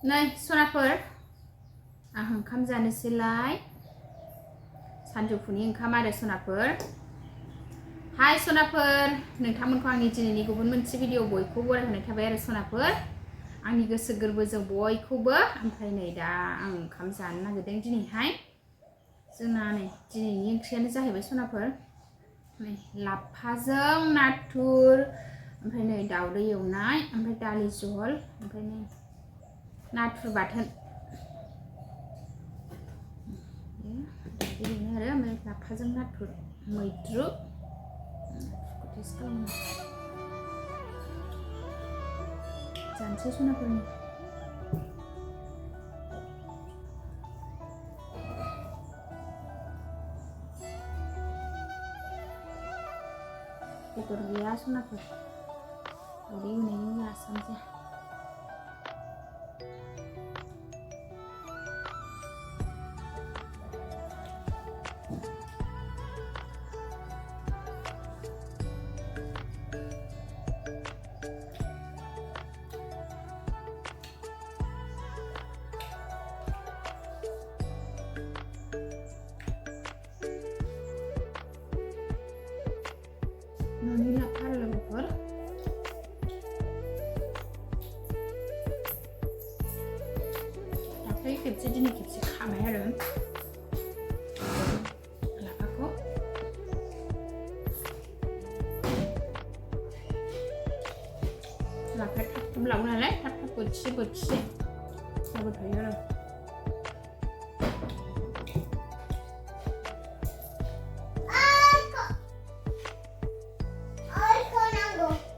नै सनाफोर आं ओंखाम जानोसैलाय सानजौफुनि ओंखाम आरो सनाफोर हाय सनाफोर नोंथांमोनखौ आंनि दिनैनि गुबुन मोनसे भिडिअ बयखौबो बरायहोनाय थाबाय आरो सनाफोर आंनि गोसो गोरबोजों बयखौबो ओमफ्राय नै दा आं ओंखाम जानो नागिरदों दिनैहाय जोंना नै दिनैनि ओंख्रियानो जाहैबाय सनाफोर नै लाफाजों नाथुर ओमफ्राय नै दाउदै एवनाय ओमफ्राय दालि जहल ओमफ्राय नै नाथुर बाथोन ओरैनो आरो ओमफ्राय लाफाजों नाथुर मैद्रु टेस्ट खालामनो जानोसै सनाफोरनि बेदर गैया सनाफोर दाउदै एवनायजों जासानोसै न'नि लाफा आरो लोगोफोर दाख्लै खेबसे दिनै खेबसे खाबाय आरो लाफाखौ लाफाया थाब थाब लावो नालाय थाब थाब बोथिसे जाबाय थायो आरो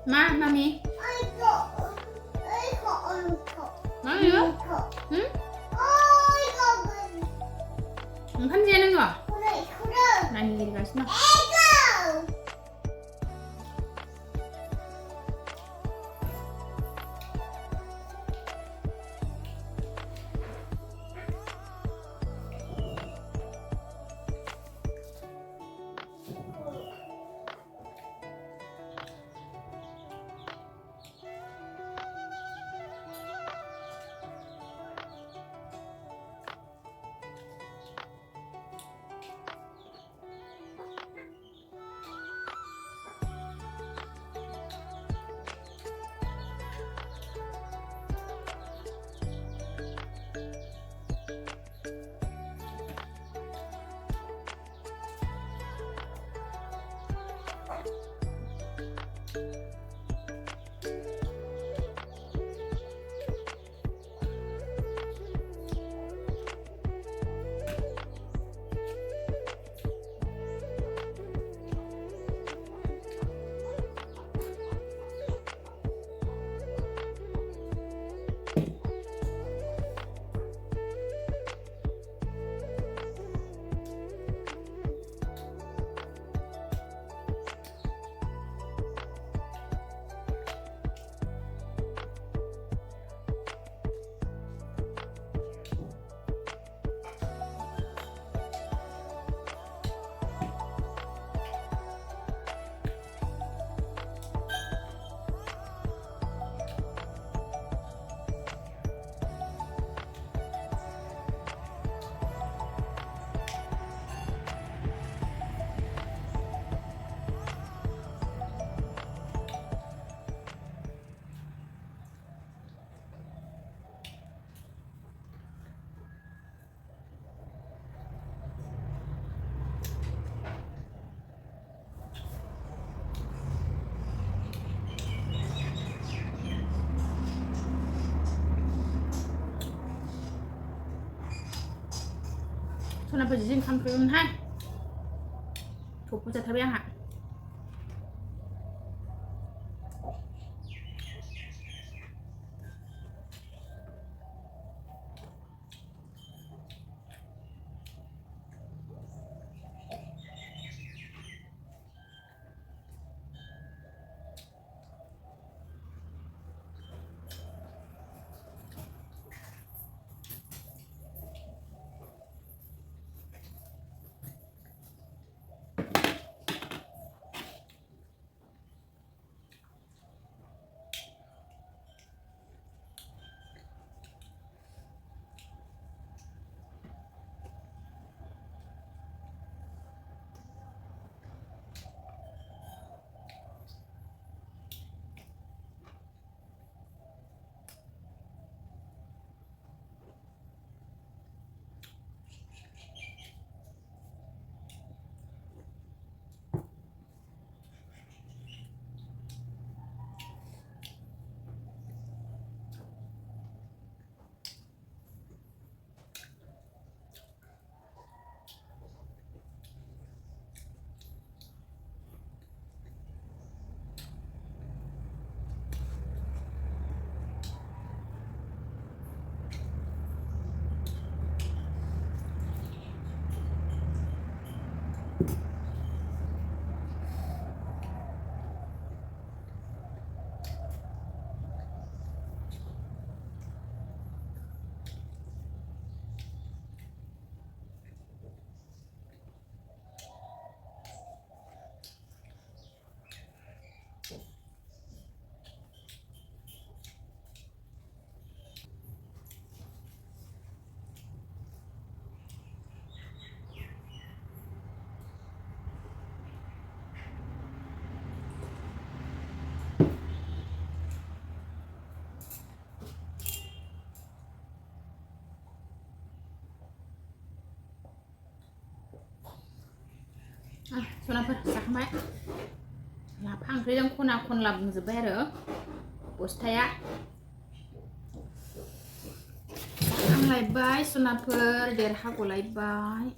मा मामि मा 이거? 응? ओंखाम जाया नोङो? नानि गिरगासिनो सनाफोर जिजों ओंखाम ओंख्रिमोनहाय थबबो जाथारबाय आंहा सनाफोर जाखांबाय लाफा ओंख्रिजों खना खनला बुंजोब्बाय आरो बस्थाया जाखांलायबाय सनाफोर देरहागलायबाय